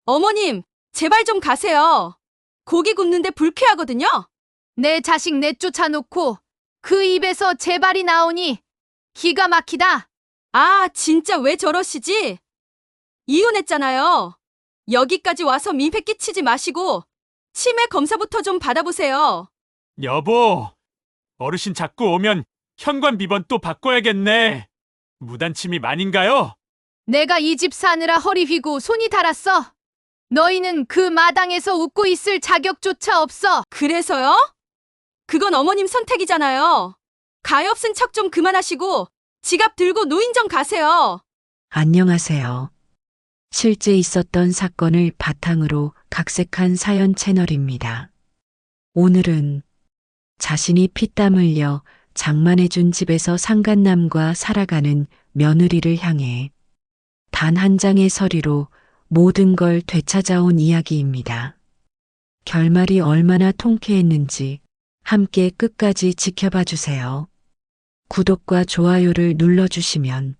어머님, 제발 좀 가세요. 고기 굽는데 불쾌하거든요? 내 자식 내쫓아놓고 그 입에서 제발이 나오니 기가 막히다. 아, 진짜 왜 저러시지? 이혼했잖아요. 여기까지 와서 민폐 끼치지 마시고 치매 검사부터 좀 받아보세요. 여보, 어르신 자꾸 오면 현관 비번 또 바꿔야겠네. 무단침입 아닌가요? 내가 이 집 사느라 허리 휘고 손이 닳았어. 너희는 그 마당에서 웃고 있을 자격조차 없어. 그래서요? 그건 어머님 선택이잖아요. 가엾은 척 좀 그만하시고 지갑 들고 노인정 가세요. 안녕하세요. 실제 있었던 사건을 바탕으로 각색한 사연 채널입니다. 오늘은 자신이 피땀 흘려 장만해준 집에서 상간남과 살아가는 며느리를 향해 단 한 장의 서류로 모든 걸 되찾아온 이야기입니다. 결말이 얼마나 통쾌했는지 함께 끝까지 지켜봐 주세요. 구독과 좋아요를 눌러주시면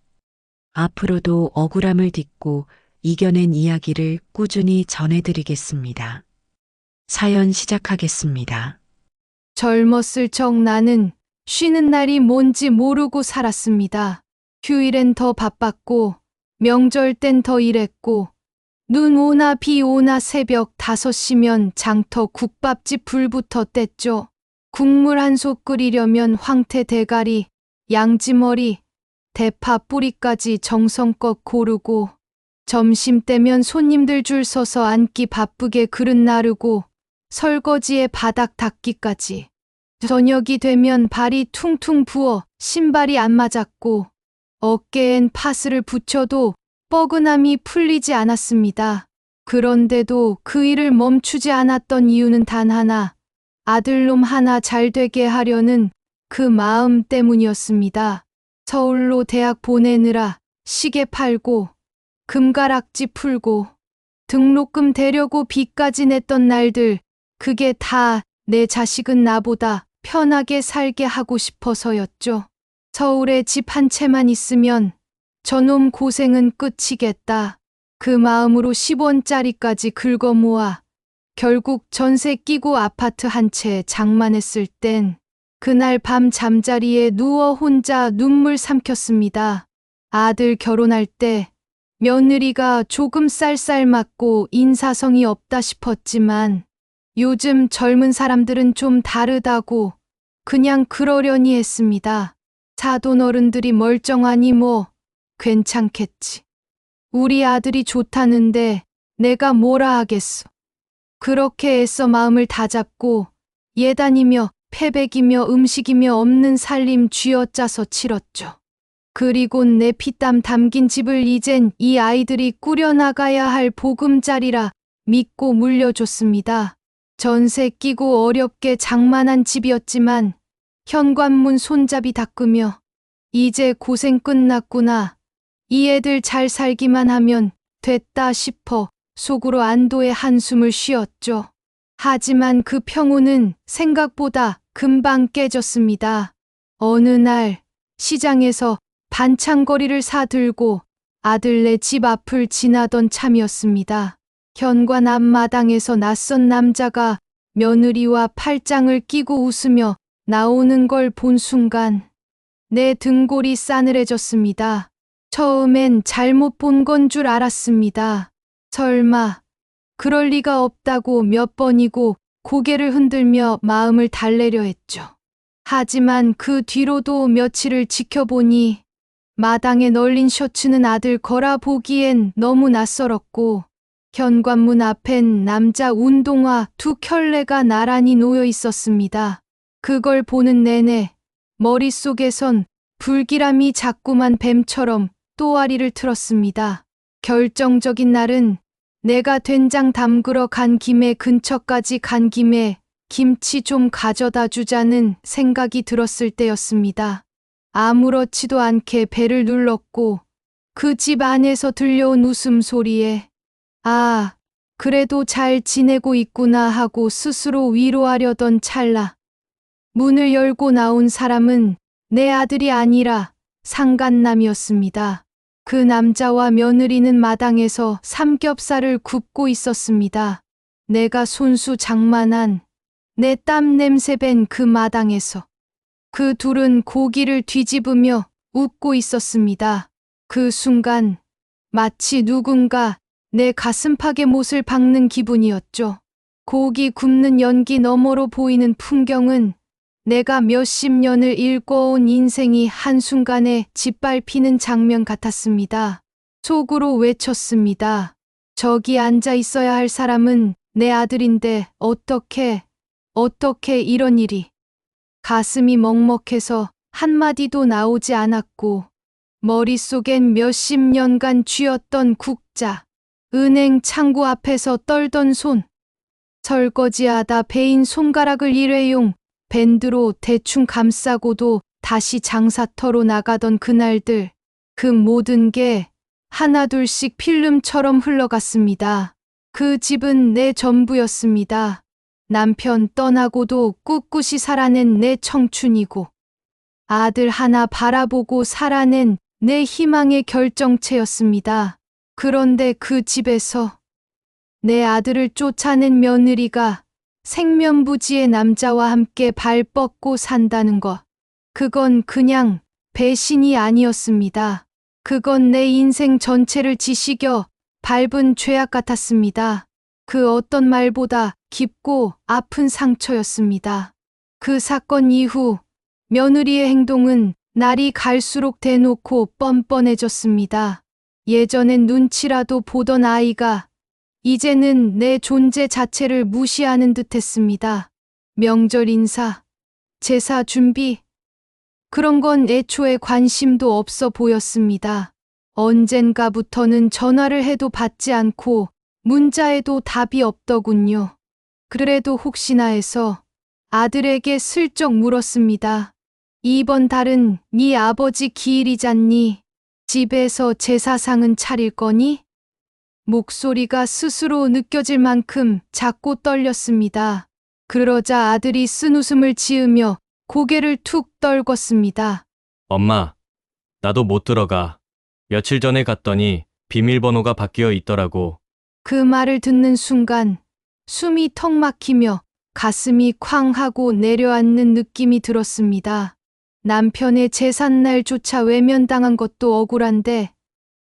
앞으로도 억울함을 딛고 이겨낸 이야기를 꾸준히 전해드리겠습니다. 사연 시작하겠습니다. 젊었을 적 나는 쉬는 날이 뭔지 모르고 살았습니다. 휴일엔 더 바빴고 명절 땐 더 일했고 눈 오나 비 오나 새벽 5시면 장터 국밥집 불부터 뗐죠. 국물 한 솥 끓이려면 황태 대가리, 양지머리, 대파 뿌리까지 정성껏 고르고 점심 때면 손님들 줄 서서 앉기 바쁘게 그릇 나르고 설거지에 바닥 닦기까지. 저녁이 되면 발이 퉁퉁 부어 신발이 안 맞았고 어깨엔 파스를 붙여도 뻐근함이 풀리지 않았습니다. 그런데도 그 일을 멈추지 않았던 이유는 단 하나, 아들놈 하나 잘 되게 하려는 그 마음 때문이었습니다. 서울로 대학 보내느라 시계 팔고 금가락지 풀고 등록금 대려고 빚까지 냈던 날들, 그게 다 내 자식은 나보다 편하게 살게 하고 싶어서였죠. 서울에 집 한 채만 있으면 저놈 고생은 끝이겠다. 그 마음으로 10원짜리까지 긁어 모아 결국 전세 끼고 아파트 한 채 장만했을 땐 그날 밤 잠자리에 누워 혼자 눈물 삼켰습니다. 아들 결혼할 때 며느리가 조금 쌀쌀 맞고 인사성이 없다 싶었지만 요즘 젊은 사람들은 좀 다르다고 그냥 그러려니 했습니다. 사돈어른들이 멀쩡하니 뭐 괜찮겠지. 우리 아들이 좋다는데 내가 뭐라 하겠어. 그렇게 애써 마음을 다잡고 예단이며 패백이며 음식이며 없는 살림 쥐어짜서 치렀죠. 그리곤 내 피땀 담긴 집을 이젠 이 아이들이 꾸려나가야 할 보금자리라 믿고 물려줬습니다. 전세 끼고 어렵게 장만한 집이었지만 현관문 손잡이 닦으며 이제 고생 끝났구나. 이 애들 잘 살기만 하면 됐다 싶어 속으로 안도의 한숨을 쉬었죠. 하지만 그 평온은 생각보다 금방 깨졌습니다. 어느 날 시장에서 반찬거리를 사들고 아들네 집 앞을 지나던 참이었습니다. 현관 앞마당에서 낯선 남자가 며느리와 팔짱을 끼고 웃으며 나오는 걸 본 순간 내 등골이 싸늘해졌습니다. 처음엔 잘못 본 건 줄 알았습니다. 설마 그럴 리가 없다고 몇 번이고 고개를 흔들며 마음을 달래려 했죠. 하지만 그 뒤로도 며칠을 지켜보니 마당에 널린 셔츠는 아들 거라 보기엔 너무 낯설었고 현관문 앞엔 남자 운동화 2켤레가 나란히 놓여 있었습니다. 그걸 보는 내내 머릿속에선 불길함이 자꾸만 뱀처럼 또아리를 틀었습니다. 결정적인 날은 내가 된장 담그러 간 김에 근처까지 간 김에 김치 좀 가져다 주자는 생각이 들었을 때였습니다. 아무렇지도 않게 배를 눌렀고 그 집 안에서 들려온 웃음소리에 아, 그래도 잘 지내고 있구나 하고 스스로 위로하려던 찰나 문을 열고 나온 사람은 내 아들이 아니라 상간남이었습니다. 그 남자와 며느리는 마당에서 삼겹살을 굽고 있었습니다. 내가 손수 장만한 내 땀 냄새 밴 그 마당에서 그 둘은 고기를 뒤집으며 웃고 있었습니다. 그 순간 마치 누군가 내 가슴팍에 못을 박는 기분이었죠. 고기 굽는 연기 너머로 보이는 풍경은 내가 몇십 년을 일궈온 인생이 한순간에 짓밟히는 장면 같았습니다. 속으로 외쳤습니다. 저기 앉아 있어야 할 사람은 내 아들인데 어떻게 이런 일이. 가슴이 먹먹해서 한마디도 나오지 않았고 머릿속엔 몇십 년간 쥐었던 국자, 은행 창구 앞에서 떨던 손, 설거지하다 베인 손가락을 일회용 밴드로 대충 감싸고도 다시 장사터로 나가던 그날들, 그 모든 게 하나둘씩 필름처럼 흘러갔습니다. 그 집은 내 전부였습니다. 남편 떠나고도 꿋꿋이 살아낸 내 청춘이고, 아들 하나 바라보고 살아낸 내 희망의 결정체였습니다. 그런데 그 집에서 내 아들을 쫓아낸 며느리가 생면부지의 남자와 함께 발 뻗고 산다는 것. 그건 그냥 배신이 아니었습니다. 그건 내 인생 전체를 지시겨 밟은 죄악 같았습니다. 그 어떤 말보다 깊고 아픈 상처였습니다. 그 사건 이후 며느리의 행동은 날이 갈수록 대놓고 뻔뻔해졌습니다. 예전엔 눈치라도 보던 아이가 이제는 내 존재 자체를 무시하는 듯 했습니다. 명절 인사, 제사 준비, 그런 건 애초에 관심도 없어 보였습니다. 언젠가부터는 전화를 해도 받지 않고 문자에도 답이 없더군요. 그래도 혹시나 해서 아들에게 슬쩍 물었습니다. 이번 달은 네 아버지 기일이잖니? 집에서 제사상은 차릴 거니? 목소리가 스스로 느껴질 만큼 작고 떨렸습니다. 그러자 아들이 쓴웃음을 지으며 고개를 툭 떨궜습니다. 엄마, 나도 못 들어가. 며칠 전에 갔더니 비밀번호가 바뀌어 있더라고. 그 말을 듣는 순간 숨이 턱 막히며 가슴이 쾅 하고 내려앉는 느낌이 들었습니다. 남편의 제삿날조차 외면당한 것도 억울한데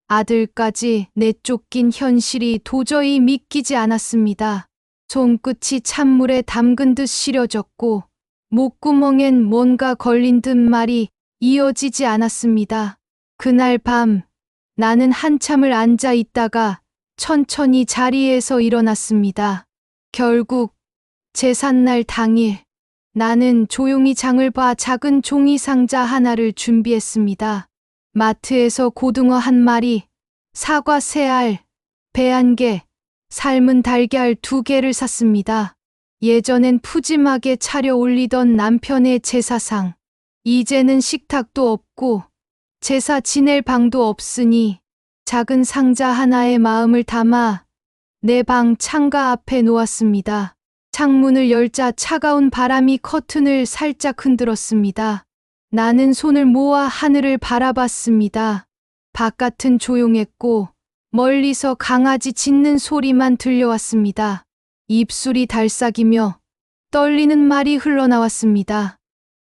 아들까지 내쫓긴 현실이 도저히 믿기지 않았습니다. 손끝이 찬물에 담근 듯 시려졌고 목구멍엔 뭔가 걸린 듯 말이 이어지지 않았습니다. 그날 밤 나는 한참을 앉아 있다가 천천히 자리에서 일어났습니다. 결국 제삿날 당일 나는 조용히 장을 봐 작은 종이 상자 하나를 준비했습니다. 마트에서 고등어 한 마리, 사과 3알, 배 1개, 삶은 달걀 2개를 샀습니다. 예전엔 푸짐하게 차려 올리던 남편의 제사상. 이제는 식탁도 없고 제사 지낼 방도 없으니 작은 상자 하나에 마음을 담아 내 방 창가 앞에 놓았습니다. 창문을 열자 차가운 바람이 커튼을 살짝 흔들었습니다. 나는 손을 모아 하늘을 바라봤습니다. 바깥은 조용했고 멀리서 강아지 짖는 소리만 들려왔습니다. 입술이 달싹이며 떨리는 말이 흘러나왔습니다.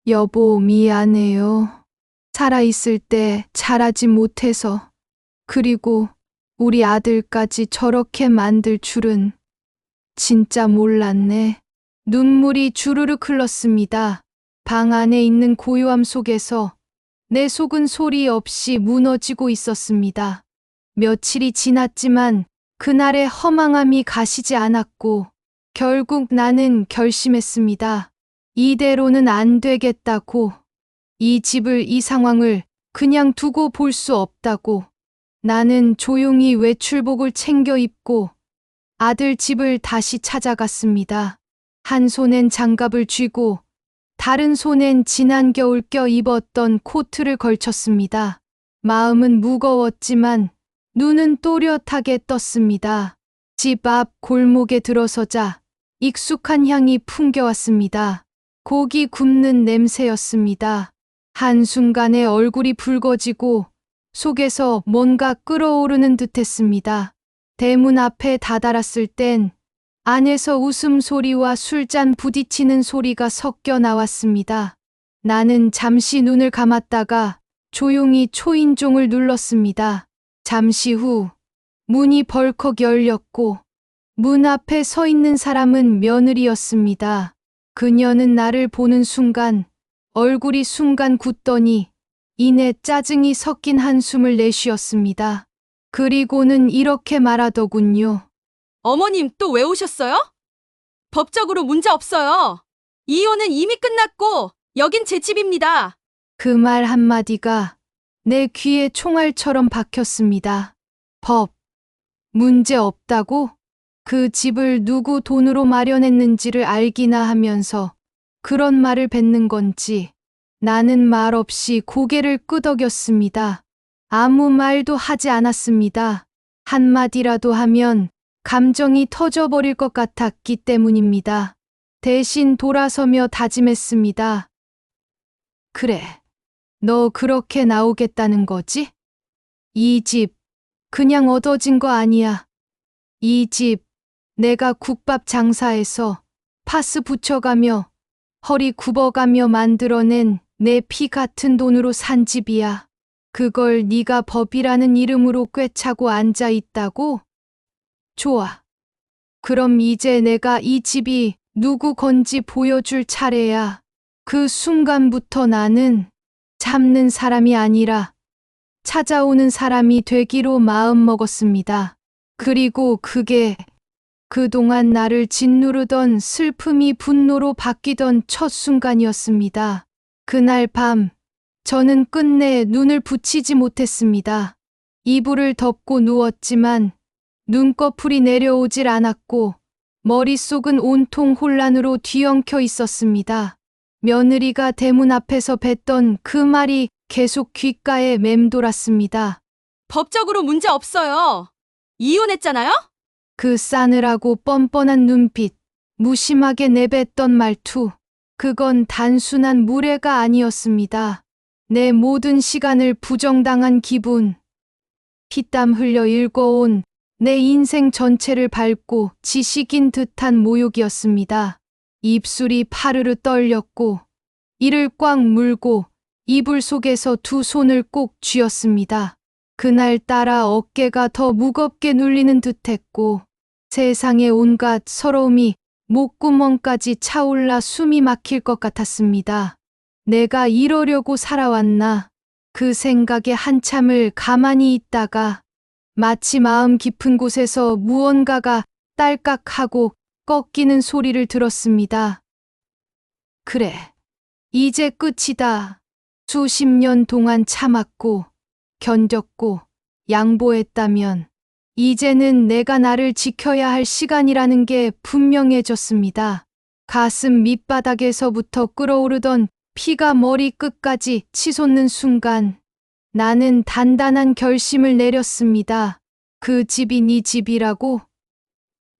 여보, 미안해요. 살아있을 때 잘하지 못해서. 그리고 우리 아들까지 저렇게 만들 줄은 진짜 몰랐네. 눈물이 주르륵 흘렀습니다. 방 안에 있는 고요함 속에서 내 속은 소리 없이 무너지고 있었습니다. 며칠이 지났지만 그날의 허망함이 가시지 않았고 결국 나는 결심했습니다. 이대로는 안 되겠다고. 이 집을, 이 상황을 그냥 두고 볼 수 없다고. 나는 조용히 외출복을 챙겨 입고 아들 집을 다시 찾아갔습니다. 한 손엔 장갑을 쥐고 다른 손엔 지난 겨울 껴 입었던 코트를 걸쳤습니다. 마음은 무거웠지만 눈은 또렷하게 떴습니다. 집 앞 골목에 들어서자 익숙한 향이 풍겨왔습니다. 고기 굽는 냄새였습니다. 한순간에 얼굴이 붉어지고 속에서 뭔가 끓어오르는 듯했습니다. 대문 앞에 다다랐을 땐 안에서 웃음소리와 술잔 부딪히는 소리가 섞여 나왔습니다. 나는 잠시 눈을 감았다가 조용히 초인종을 눌렀습니다. 잠시 후 문이 벌컥 열렸고 문 앞에 서 있는 사람은 며느리였습니다. 그녀는 나를 보는 순간 얼굴이 순간 굳더니 이내 짜증이 섞인 한숨을 내쉬었습니다. 그리고는 이렇게 말하더군요. 어머님 또 왜 오셨어요? 법적으로 문제 없어요. 이혼은 이미 끝났고 여긴 제 집입니다. 그 말 한마디가 내 귀에 총알처럼 박혔습니다. 법, 문제 없다고? 그 집을 누구 돈으로 마련했는지를 알기나 하면서 그런 말을 뱉는 건지 나는 말없이 고개를 끄덕였습니다. 아무 말도 하지 않았습니다. 한마디라도 하면 감정이 터져버릴 것 같았기 때문입니다. 대신 돌아서며 다짐했습니다. 그래, 너 그렇게 나오겠다는 거지? 이 집 그냥 얻어진 거 아니야. 이 집 내가 국밥 장사해서 파스 붙여가며 허리 굽어가며 만들어낸 내 피 같은 돈으로 산 집이야. 그걸 네가 법이라는 이름으로 꿰차고 앉아 있다고? 좋아. 그럼 이제 내가 이 집이 누구 건지 보여줄 차례야. 그 순간부터 나는 참는 사람이 아니라 찾아오는 사람이 되기로 마음먹었습니다. 그리고 그게 그동안 나를 짓누르던 슬픔이 분노로 바뀌던 첫 순간이었습니다. 그날 밤 저는 끝내 눈을 붙이지 못했습니다. 이불을 덮고 누웠지만 눈꺼풀이 내려오질 않았고 머릿속은 온통 혼란으로 뒤엉켜 있었습니다. 며느리가 대문 앞에서 뱉던 그 말이 계속 귓가에 맴돌았습니다. 법적으로 문제 없어요. 이혼했잖아요? 그 싸늘하고 뻔뻔한 눈빛, 무심하게 내뱉던 말투, 그건 단순한 무례가 아니었습니다. 내 모든 시간을 부정당한 기분, 피땀 흘려 읽어온 내 인생 전체를 밟고 지식인 듯한 모욕이었습니다. 입술이 파르르 떨렸고 이를 꽉 물고 이불 속에서 두 손을 꼭 쥐었습니다. 그날따라 어깨가 더 무겁게 눌리는 듯했고 세상의 온갖 서러움이 목구멍까지 차올라 숨이 막힐 것 같았습니다. 내가 이러려고 살아왔나? 그 생각에 한참을 가만히 있다가 마치 마음 깊은 곳에서 무언가가 딸깍하고 꺾이는 소리를 들었습니다. 그래, 이제 끝이다. 수십 년 동안 참았고 견뎠고 양보했다면 이제는 내가 나를 지켜야 할 시간이라는 게 분명해졌습니다. 가슴 밑바닥에서부터 끓어오르던 피가 머리 끝까지 치솟는 순간 나는 단단한 결심을 내렸습니다. 그 집이 네 집이라고?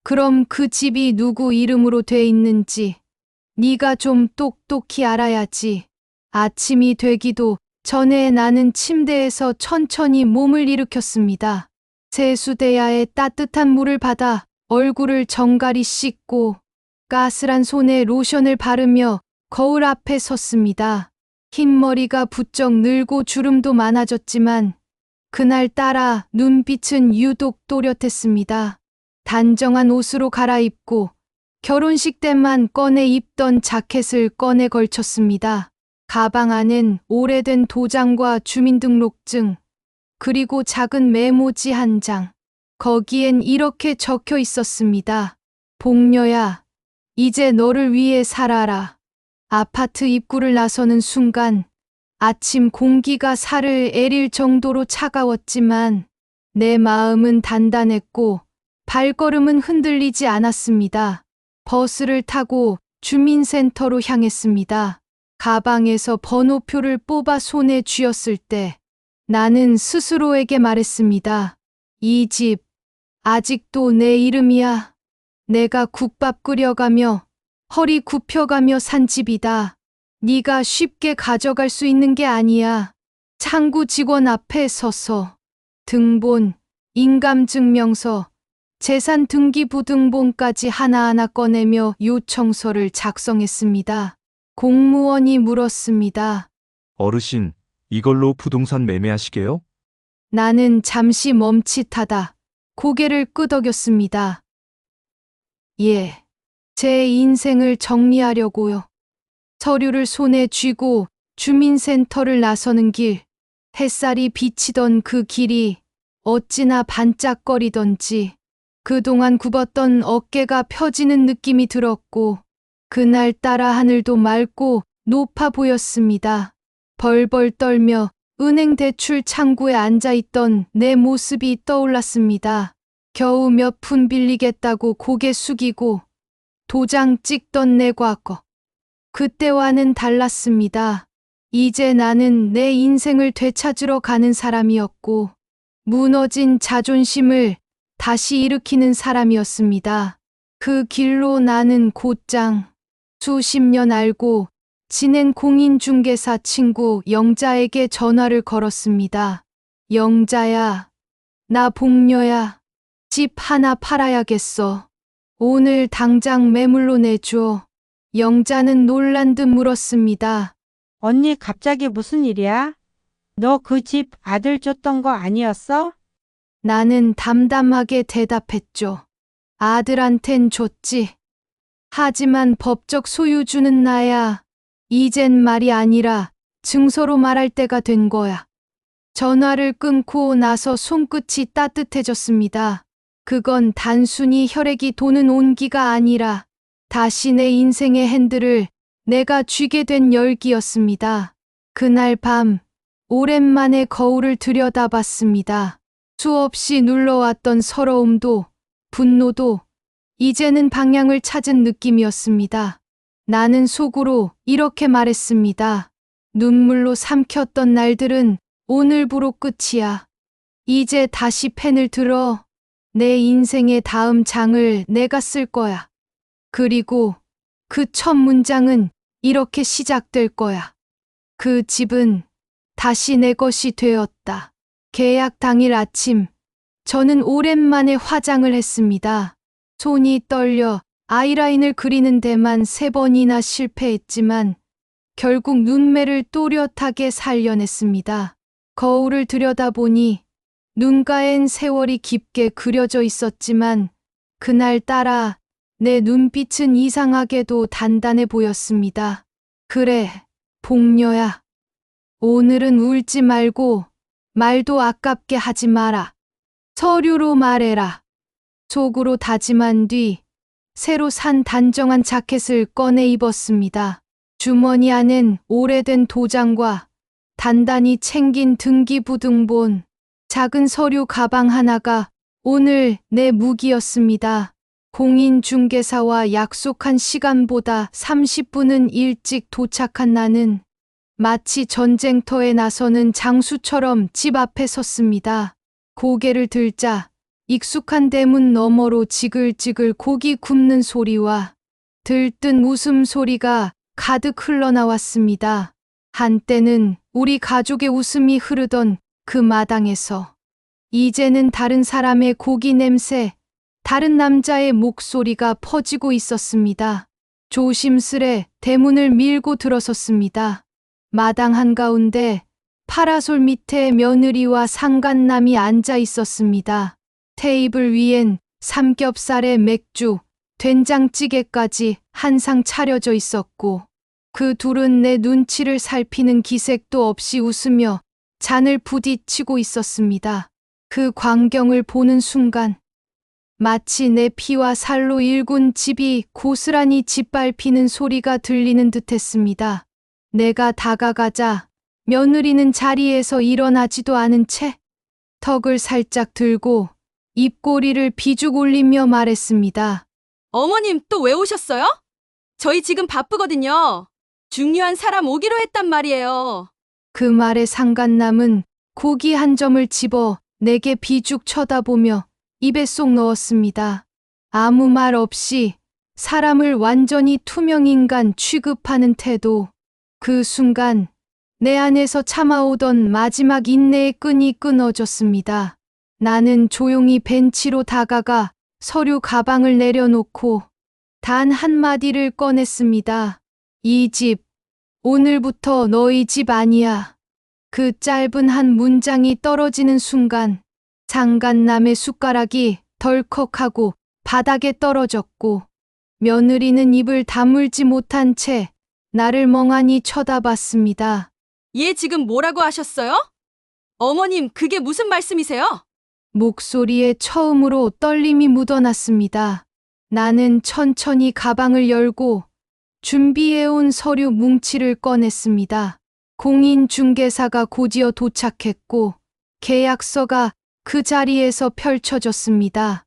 그럼 그 집이 누구 이름으로 돼 있는지 네가 좀 똑똑히 알아야지. 아침이 되기도 전에 나는 침대에서 천천히 몸을 일으켰습니다. 세수대야에 따뜻한 물을 받아 얼굴을 정갈히 씻고 까슬한 손에 로션을 바르며 거울 앞에 섰습니다. 흰머리가 부쩍 늘고 주름도 많아졌지만 그날따라 눈빛은 유독 또렷했습니다. 단정한 옷으로 갈아입고 결혼식 때만 꺼내 입던 자켓을 꺼내 걸쳤습니다. 가방 안엔 오래된 도장과 주민등록증, 그리고 작은 메모지 한 장. 거기엔 이렇게 적혀 있었습니다. 복녀야, 이제 너를 위해 살아라. 아파트 입구를 나서는 순간 아침 공기가 살을 애릴 정도로 차가웠지만 내 마음은 단단했고 발걸음은 흔들리지 않았습니다. 버스를 타고 주민센터로 향했습니다. 가방에서 번호표를 뽑아 손에 쥐었을 때 나는 스스로에게 말했습니다. 이 집, 아직도 내 이름이야. 내가 국밥 끓여가며 허리 굽혀가며 산 집이다. 네가 쉽게 가져갈 수 있는 게 아니야. 창구 직원 앞에 서서 등본, 인감증명서, 재산 등기부등본까지 하나하나 꺼내며 요청서를 작성했습니다. 공무원이 물었습니다. 어르신, 이걸로 부동산 매매하시게요? 나는 잠시 멈칫하다 고개를 끄덕였습니다. 예, 제 인생을 정리하려고요. 서류를 손에 쥐고 주민센터를 나서는 길, 햇살이 비치던 그 길이 어찌나 반짝거리던지 그동안 굽었던 어깨가 펴지는 느낌이 들었고 그날따라 하늘도 맑고 높아 보였습니다. 벌벌 떨며 은행 대출 창구에 앉아있던 내 모습이 떠올랐습니다. 겨우 몇 푼 빌리겠다고 고개 숙이고 도장 찍던 내 과거. 그때와는 달랐습니다. 이제 나는 내 인생을 되찾으러 가는 사람이었고 무너진 자존심을 다시 일으키는 사람이었습니다. 그 길로 나는 곧장 수십 년 알고 지낸 공인중개사 친구 영자에게 전화를 걸었습니다. 영자야, 나 복녀야. 집 하나 팔아야겠어. 오늘 당장 매물로 내줘. 영자는 놀란 듯 물었습니다. 언니 갑자기 무슨 일이야? 너 그 집 아들 줬던 거 아니었어? 나는 담담하게 대답했죠. 아들한텐 줬지. 하지만 법적 소유주는 나야. 이젠 말이 아니라 증서로 말할 때가 된 거야. 전화를 끊고 나서 손끝이 따뜻해졌습니다. 그건 단순히 혈액이 도는 온기가 아니라 다시 내 인생의 핸들을 내가 쥐게 된 열기였습니다. 그날 밤 오랜만에 거울을 들여다봤습니다. 수없이 눌러왔던 서러움도 분노도 이제는 방향을 찾은 느낌이었습니다. 나는 속으로 이렇게 말했습니다. 눈물로 삼켰던 날들은 오늘부로 끝이야. 이제 다시 펜을 들어 내 인생의 다음 장을 내가 쓸 거야. 그리고 그 첫 문장은 이렇게 시작될 거야. 그 집은 다시 내 것이 되었다. 계약 당일 아침, 저는 오랜만에 화장을 했습니다. 손이 떨려 아이라인을 그리는 데만 3번이나 실패했지만 결국 눈매를 또렷하게 살려냈습니다. 거울을 들여다보니 눈가엔 세월이 깊게 그려져 있었지만 그날따라 내 눈빛은 이상하게도 단단해 보였습니다. 그래, 복녀야. 오늘은 울지 말고 말도 아깝게 하지 마라. 서류로 말해라. 속으로 다짐한 뒤 새로 산 단정한 자켓을 꺼내 입었습니다. 주머니 안엔 오래된 도장과 단단히 챙긴 등기부등본, 작은 서류 가방 하나가 오늘 내 무기였습니다. 공인중개사와 약속한 시간보다 30분은 일찍 도착한 나는 마치 전쟁터에 나서는 장수처럼 집 앞에 섰습니다. 고개를 들자 익숙한 대문 너머로 지글지글 고기 굽는 소리와 들뜬 웃음소리가 가득 흘러나왔습니다. 한때는 우리 가족의 웃음이 흐르던 그 마당에서 이제는 다른 사람의 고기 냄새, 다른 남자의 목소리가 퍼지고 있었습니다. 조심스레 대문을 밀고 들어섰습니다. 마당 한가운데 파라솔 밑에 며느리와 상간남이 앉아 있었습니다. 테이블 위엔 삼겹살에 맥주, 된장찌개까지 한 상 차려져 있었고 그 둘은 내 눈치를 살피는 기색도 없이 웃으며 잔을 부딪히고 있었습니다. 그 광경을 보는 순간 마치 내 피와 살로 일군 집이 고스란히 짓밟히는 소리가 들리는 듯했습니다. 내가 다가가자 며느리는 자리에서 일어나지도 않은 채 턱을 살짝 들고 입꼬리를 비죽 올리며 말했습니다. 어머님 또 왜 오셨어요? 저희 지금 바쁘거든요. 중요한 사람 오기로 했단 말이에요. 그 말에 상간남은 고기 한 점을 집어 내게 비죽 쳐다보며 입에 쏙 넣었습니다. 아무 말 없이 사람을 완전히 투명인간 취급하는 태도. 그 순간 내 안에서 참아오던 마지막 인내의 끈이 끊어졌습니다. 나는 조용히 벤치로 다가가 서류 가방을 내려놓고 단 한마디를 꺼냈습니다. 이 집, 오늘부터 너희 집 아니야. 그 짧은 한 문장이 떨어지는 순간 장간남의 숟가락이 덜컥하고 바닥에 떨어졌고 며느리는 입을 다물지 못한 채 나를 멍하니 쳐다봤습니다. 얘 지금 뭐라고 하셨어요? 어머님, 그게 무슨 말씀이세요? 목소리에 처음으로 떨림이 묻어났습니다. 나는 천천히 가방을 열고 준비해온 서류 뭉치를 꺼냈습니다. 공인중개사가 곧이어 도착했고 계약서가 그 자리에서 펼쳐졌습니다.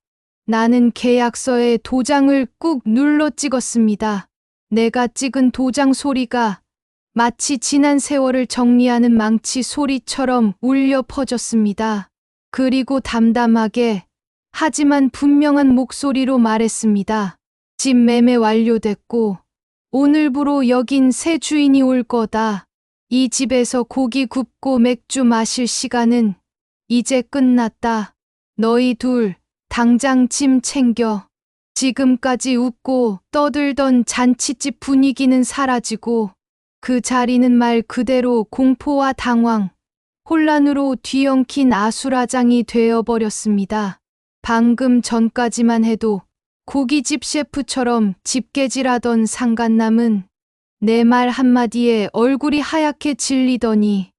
나는 계약서에 도장을 꾹 눌러 찍었습니다. 내가 찍은 도장 소리가 마치 지난 세월을 정리하는 망치 소리처럼 울려 퍼졌습니다. 그리고 담담하게 하지만 분명한 목소리로 말했습니다. 집 매매 완료됐고 오늘부로 여긴 새 주인이 올 거다. 이 집에서 고기 굽고 맥주 마실 시간은 이제 끝났다. 너희 둘 당장 짐 챙겨. 지금까지 웃고 떠들던 잔치집 분위기는 사라지고 그 자리는 말 그대로 공포와 당황, 혼란으로 뒤엉킨 아수라장이 되어버렸습니다. 방금 전까지만 해도 고깃집 셰프처럼 집게질하던 상간남은 내 말 한마디에 얼굴이 하얗게 질리더니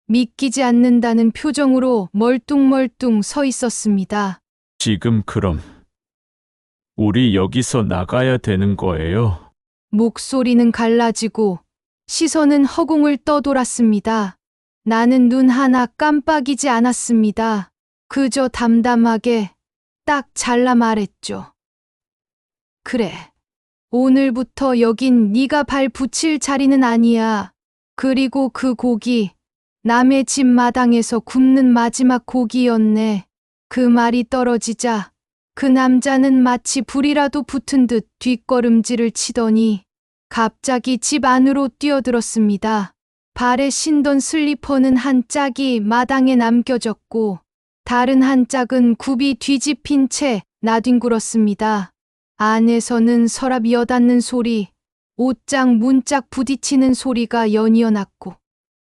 믿기지 않는다는 표정으로 멀뚱멀뚱 서 있었습니다. 지금 그럼 우리 여기서 나가야 되는 거예요? 목소리는 갈라지고 시선은 허공을 떠돌았습니다. 나는 눈 하나 깜빡이지 않았습니다. 그저 담담하게 딱 잘라 말했죠. 그래. 오늘부터 여긴 네가 발 붙일 자리는 아니야. 그리고 그 고기 남의 집 마당에서 굽는 마지막 고기였네. 그 말이 떨어지자 그 남자는 마치 불이라도 붙은 듯 뒷걸음질을 치더니 갑자기 집 안으로 뛰어들었습니다. 발에 신던 슬리퍼는 한 짝이 마당에 남겨졌고 다른 한 짝은 굽이 뒤집힌 채 나뒹굴었습니다. 안에서는 서랍 여닫는 소리, 옷장 문짝 부딪히는 소리가 연이어 났고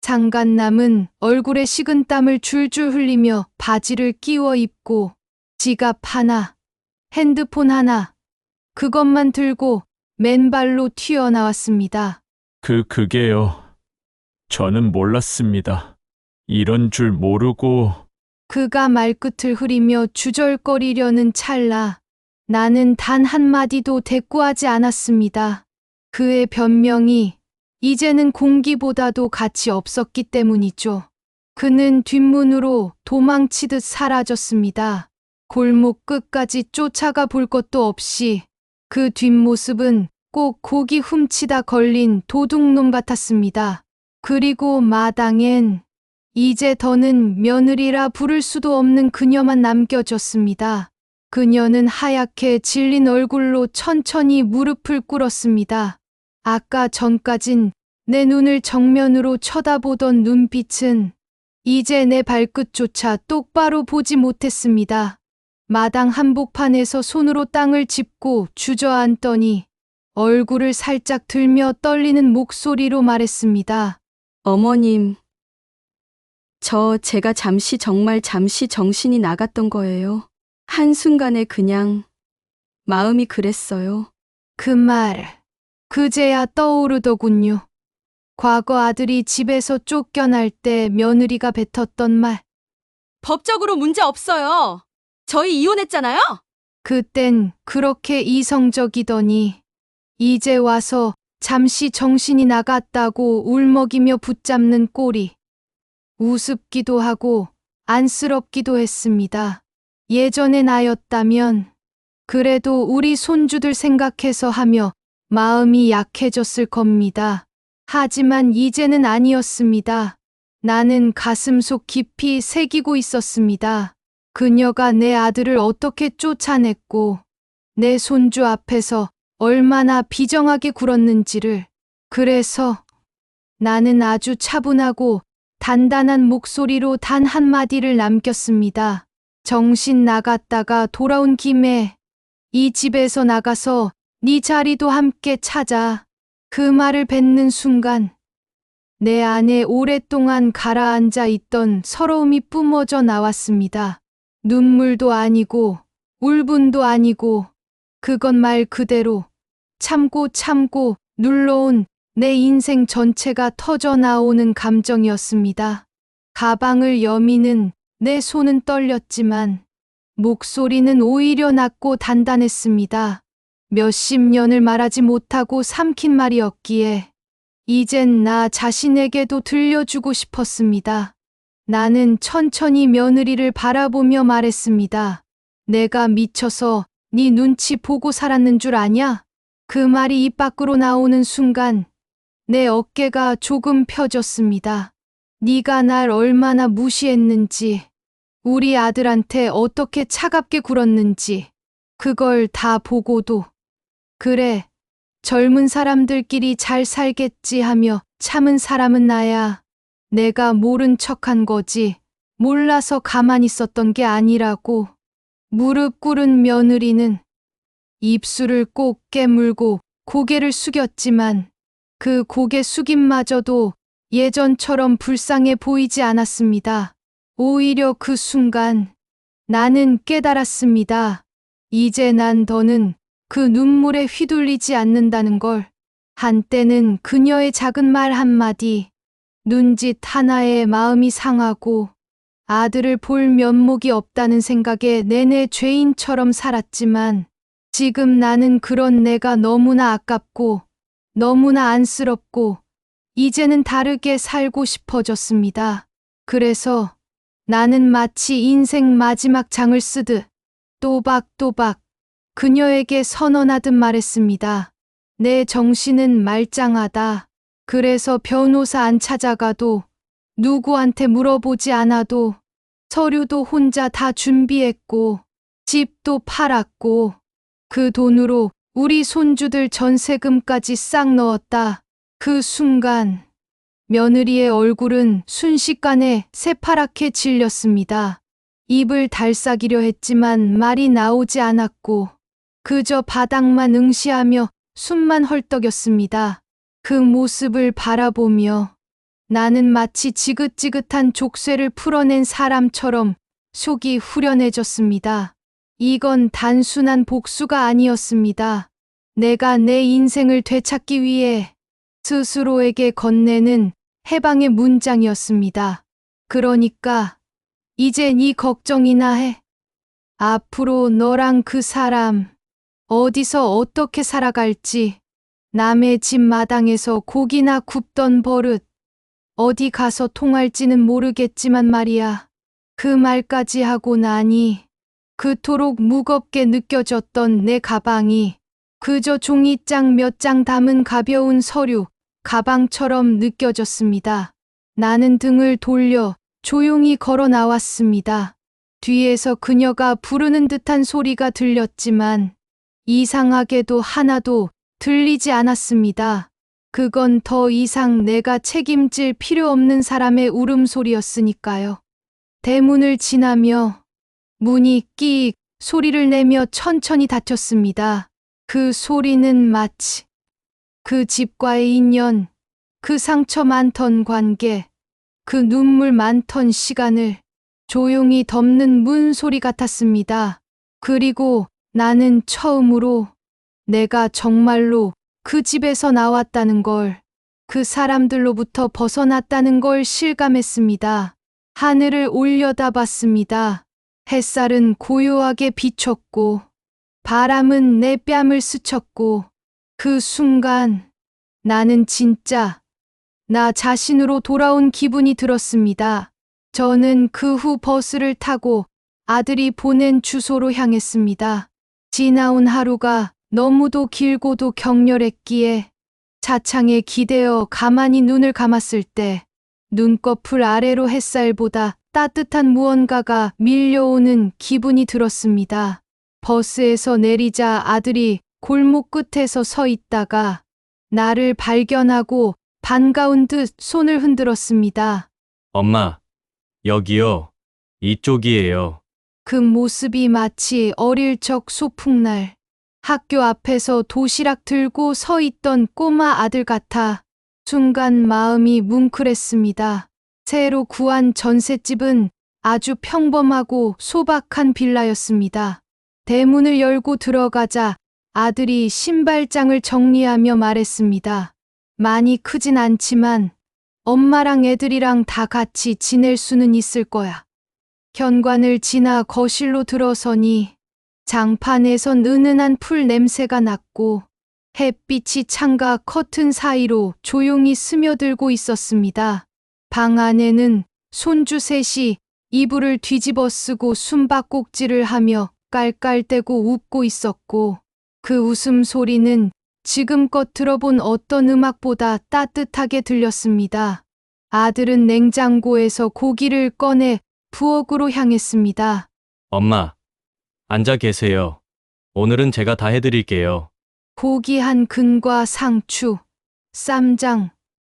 장간남은 얼굴에 식은땀을 줄줄 흘리며 바지를 끼워 입고 지갑 하나, 핸드폰 하나, 그것만 들고 맨발로 튀어나왔습니다. 그게요. 저는 몰랐습니다. 이런 줄 모르고. 그가 말끝을 흐리며 주절거리려는 찰나 나는 단 한마디도 대꾸하지 않았습니다. 그의 변명이 이제는 공기보다도 가치 없었기 때문이죠. 그는 뒷문으로 도망치듯 사라졌습니다. 골목 끝까지 쫓아가 볼 것도 없이 그 뒷모습은 꼭 고기 훔치다 걸린 도둑놈 같았습니다. 그리고 마당엔 이제 더는 며느리라 부를 수도 없는 그녀만 남겨졌습니다. 그녀는 하얗게 질린 얼굴로 천천히 무릎을 꿇었습니다. 아까 전까진 내 눈을 정면으로 쳐다보던 눈빛은 이제 내 발끝조차 똑바로 보지 못했습니다. 마당 한복판에서 손으로 땅을 짚고 주저앉더니 얼굴을 살짝 들며 떨리는 목소리로 말했습니다. 어머님, 제가 정말 잠시 정신이 나갔던 거예요. 한순간에 그냥 마음이 그랬어요. 그 말, 그제야 떠오르더군요. 과거 아들이 집에서 쫓겨날 때 며느리가 뱉었던 말. 법적으로 문제 없어요. 저희 이혼했잖아요. 그땐 그렇게 이성적이더니 이제 와서 잠시 정신이 나갔다고 울먹이며 붙잡는 꼴이 우습기도 하고 안쓰럽기도 했습니다. 예전의 나였다면 그래도 우리 손주들 생각해서 하며 마음이 약해졌을 겁니다. 하지만 이제는 아니었습니다. 나는 가슴속 깊이 새기고 있었습니다. 그녀가 내 아들을 어떻게 쫓아냈고 내 손주 앞에서 얼마나 비정하게 굴었는지를. 그래서 나는 아주 차분하고 단단한 목소리로 단 한마디를 남겼습니다. 정신 나갔다가 돌아온 김에 이 집에서 나가서 네 자리도 함께 찾아. 그 말을 뱉는 순간 내 안에 오랫동안 가라앉아 있던 서러움이 뿜어져 나왔습니다. 눈물도 아니고 울분도 아니고 그건 말 그대로 참고 눌러온 내 인생 전체가 터져 나오는 감정이었습니다. 가방을 여미는 내 손은 떨렸지만 목소리는 오히려 낮고 단단했습니다. 몇십 년을 말하지 못하고 삼킨 말이었기에 이젠 나 자신에게도 들려주고 싶었습니다. 나는 천천히 며느리를 바라보며 말했습니다. 내가 미쳐서 네 눈치 보고 살았는 줄 아냐? 그 말이 입 밖으로 나오는 순간 내 어깨가 조금 펴졌습니다. 네가 날 얼마나 무시했는지, 우리 아들한테 어떻게 차갑게 굴었는지 그걸 다 보고도 그래, 젊은 사람들끼리 잘 살겠지 하며 참은 사람은 나야. 내가 모른 척한 거지. 몰라서 가만히 있었던 게 아니라고. 무릎 꿇은 며느리는 입술을 꼭 깨물고 고개를 숙였지만 그 고개 숙임마저도 예전처럼 불쌍해 보이지 않았습니다. 오히려 그 순간 나는 깨달았습니다. 이제 난 더는 그 눈물에 휘둘리지 않는다는 걸. 한때는 그녀의 작은 말 한마디, 눈짓 하나에 마음이 상하고 아들을 볼 면목이 없다는 생각에 내내 죄인처럼 살았지만 지금 나는 그런 내가 너무나 아깝고 너무나 안쓰럽고 이제는 다르게 살고 싶어졌습니다. 그래서 나는 마치 인생 마지막 장을 쓰듯 또박또박 그녀에게 선언하듯 말했습니다. 내 정신은 말짱하다. 그래서 변호사 안 찾아가도 누구한테 물어보지 않아도 서류도 혼자 다 준비했고 집도 팔았고 그 돈으로 우리 손주들 전세금까지 싹 넣었다. 그 순간 며느리의 얼굴은 순식간에 새파랗게 질렸습니다. 입을 달싹이려 했지만 말이 나오지 않았고 그저 바닥만 응시하며 숨만 헐떡였습니다. 그 모습을 바라보며 나는 마치 지긋지긋한 족쇄를 풀어낸 사람처럼 속이 후련해졌습니다. 이건 단순한 복수가 아니었습니다. 내가 내 인생을 되찾기 위해 스스로에게 건네는 해방의 문장이었습니다. 그러니까 이제 네 걱정이나 해. 앞으로 너랑 그 사람 어디서 어떻게 살아갈지, 남의 집 마당에서 고기나 굽던 버릇 어디 가서 통할지는 모르겠지만 말이야. 그 말까지 하고 나니 그토록 무겁게 느껴졌던 내 가방이 그저 종이장 몇 장 담은 가벼운 서류 가방처럼 느껴졌습니다. 나는 등을 돌려 조용히 걸어 나왔습니다. 뒤에서 그녀가 부르는 듯한 소리가 들렸지만 이상하게도 하나도 들리지 않았습니다. 그건 더 이상 내가 책임질 필요 없는 사람의 울음소리였으니까요. 대문을 지나며 문이 끼익 소리를 내며 천천히 닫혔습니다. 그 소리는 마치 그 집과의 인연, 그 상처 많던 관계, 그 눈물 많던 시간을 조용히 덮는 문소리 같았습니다. 그리고 나는 처음으로 내가 정말로 그 집에서 나왔다는 걸, 그 사람들로부터 벗어났다는 걸 실감했습니다. 하늘을 올려다봤습니다. 햇살은 고요하게 비쳤고 바람은 내 뺨을 스쳤고 그 순간 나는 진짜 나 자신으로 돌아온 기분이 들었습니다. 저는 그 후 버스를 타고 아들이 보낸 주소로 향했습니다. 지나온 하루가 너무도 길고도 격렬했기에 차창에 기대어 가만히 눈을 감았을 때 눈꺼풀 아래로 햇살보다 따뜻한 무언가가 밀려오는 기분이 들었습니다. 버스에서 내리자 아들이 골목 끝에서 서 있다가 나를 발견하고 반가운 듯 손을 흔들었습니다. 엄마, 여기요. 이쪽이에요. 그 모습이 마치 어릴 적 소풍날 학교 앞에서 도시락 들고 서 있던 꼬마 아들 같아 순간 마음이 뭉클했습니다. 새로 구한 전셋집은 아주 평범하고 소박한 빌라였습니다. 대문을 열고 들어가자 아들이 신발장을 정리하며 말했습니다. 많이 크진 않지만 엄마랑 애들이랑 다 같이 지낼 수는 있을 거야. 현관을 지나 거실로 들어서니 장판에선 은은한 풀 냄새가 났고 햇빛이 창가 커튼 사이로 조용히 스며들고 있었습니다. 방 안에는 손주 셋이 이불을 뒤집어 쓰고 숨바꼭질을 하며 깔깔대고 웃고 있었고 그 웃음소리는 지금껏 들어본 어떤 음악보다 따뜻하게 들렸습니다. 아들은 냉장고에서 고기를 꺼내 부엌으로 향했습니다. 엄마, 앉아 계세요. 오늘은 제가 다 해드릴게요. 고기 한 근과 상추, 쌈장,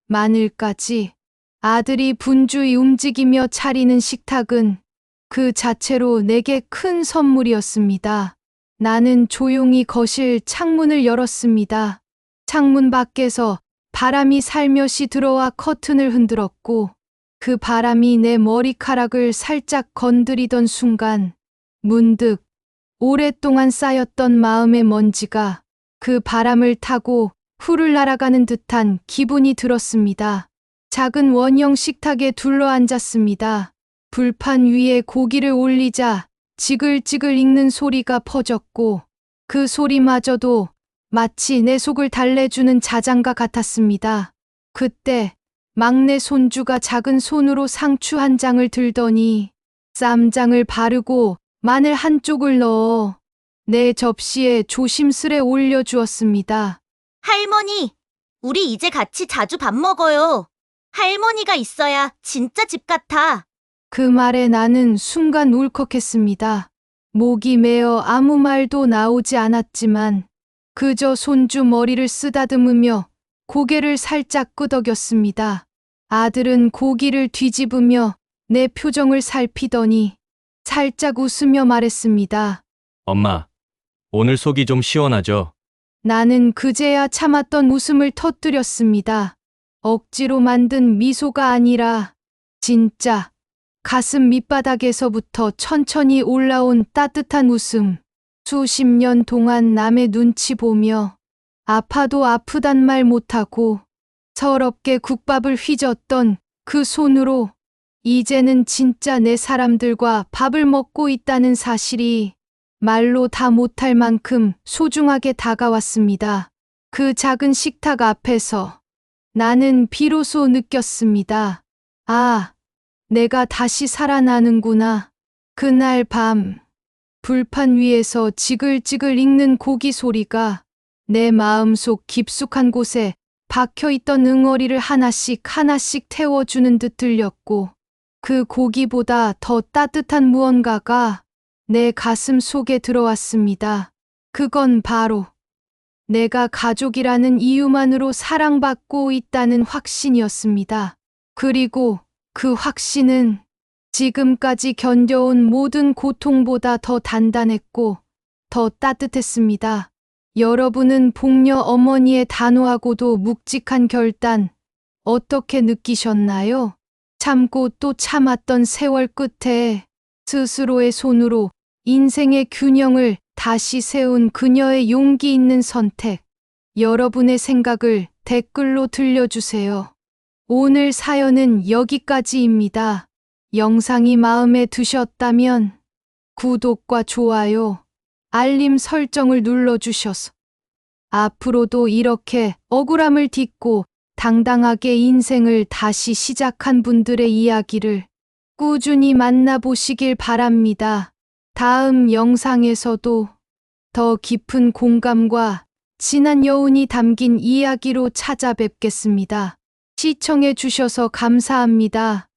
마늘까지 아들이 분주히 움직이며 차리는 식탁은 그 자체로 내게 큰 선물이었습니다. 나는 조용히 거실 창문을 열었습니다. 창문 밖에서 바람이 살며시 들어와 커튼을 흔들었고 그 바람이 내 머리카락을 살짝 건드리던 순간 문득 오랫동안 쌓였던 마음의 먼지가 그 바람을 타고 훌을 날아가는 듯한 기분이 들었습니다. 작은 원형 식탁에 둘러앉았습니다. 불판 위에 고기를 올리자 지글지글 익는 소리가 퍼졌고 그 소리마저도 마치 내 속을 달래주는 자장가 같았습니다. 그때 막내 손주가 작은 손으로 상추 한 장을 들더니 쌈장을 바르고 마늘 한쪽을 넣어 내 접시에 조심스레 올려주었습니다. 할머니, 우리 이제 같이 자주 밥 먹어요. 할머니가 있어야 진짜 집 같아. 그 말에 나는 순간 울컥했습니다. 목이 메어 아무 말도 나오지 않았지만 그저 손주 머리를 쓰다듬으며 고개를 살짝 끄덕였습니다. 아들은 고기를 뒤집으며 내 표정을 살피더니 살짝 웃으며 말했습니다. 엄마, 오늘 속이 좀 시원하죠? 나는 그제야 참았던 웃음을 터뜨렸습니다. 억지로 만든 미소가 아니라 진짜 가슴 밑바닥에서부터 천천히 올라온 따뜻한 웃음. 수십 년 동안 남의 눈치 보며 아파도 아프단 말 못하고 서럽게 국밥을 휘젓던 그 손으로 이제는 진짜 내 사람들과 밥을 먹고 있다는 사실이 말로 다 못할 만큼 소중하게 다가왔습니다. 그 작은 식탁 앞에서 나는 비로소 느꼈습니다. 아, 내가 다시 살아나는구나. 그날 밤 불판 위에서 지글지글 익는 고기 소리가 내 마음속 깊숙한 곳에 박혀있던 응어리를 하나씩 하나씩 태워주는 듯 들렸고 그 고기보다 더 따뜻한 무언가가 내 가슴 속에 들어왔습니다. 그건 바로 내가 가족이라는 이유만으로 사랑받고 있다는 확신이었습니다. 그리고 그 확신은 지금까지 견뎌온 모든 고통보다 더 단단했고 더 따뜻했습니다. 여러분은 복녀 어머니의 단호하고도 묵직한 결단 어떻게 느끼셨나요? 참고 또 참았던 세월 끝에 스스로의 손으로 인생의 균형을 다시 세운 그녀의 용기 있는 선택. 여러분의 생각을 댓글로 들려주세요. 오늘 사연은 여기까지입니다. 영상이 마음에 드셨다면 구독과 좋아요, 알림 설정을 눌러주셔서 앞으로도 이렇게 억울함을 딛고 당당하게 인생을 다시 시작한 분들의 이야기를 꾸준히 만나보시길 바랍니다. 다음 영상에서도 더 깊은 공감과 진한 여운이 담긴 이야기로 찾아뵙겠습니다. 시청해 주셔서 감사합니다.